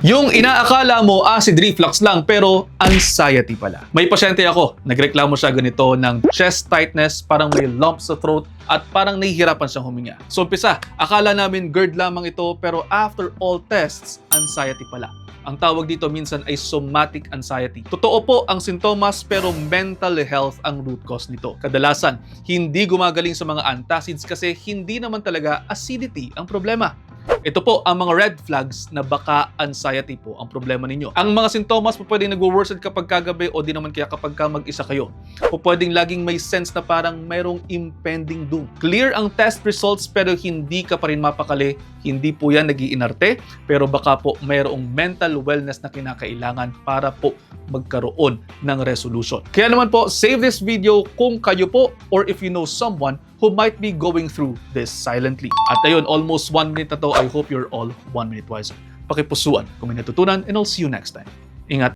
Yung inaakala mo acid reflux lang pero anxiety pala. May pasyente ako, nagreklamo siya ganito ng chest tightness, parang may lump sa throat at parang nahihirapan siyang huminga. So umpisa, akala namin GERD lamang ito pero after all tests, anxiety pala. Ang tawag dito minsan ay somatic anxiety. Totoo po ang sintomas pero mental health ang root cause nito. Kadalasan, hindi gumagaling sa mga antacids kasi hindi naman talaga acidity ang problema. Ito po ang mga red flags na baka anxiety po ang problema ninyo. Ang mga sintomas po pwedeng nagwo-worsen kapag kagabi o di naman kaya kapag mag-isa kayo. Po pwedeng laging may sense na parang mayroong impending doom. Clear ang test results pero hindi ka pa rin mapakali. Hindi po yan nag-iinarte pero baka po mayroong mental wellness na kinakailangan para po magkaroon ng resolution. Kaya naman po, save this video kung kayo po or if you know someone who might be going through this silently. At ayun, almost 1 minute na to. I hope you're all 1 minute wiser. Pakipusuan kung may natutunan and I'll see you next time. Ingat!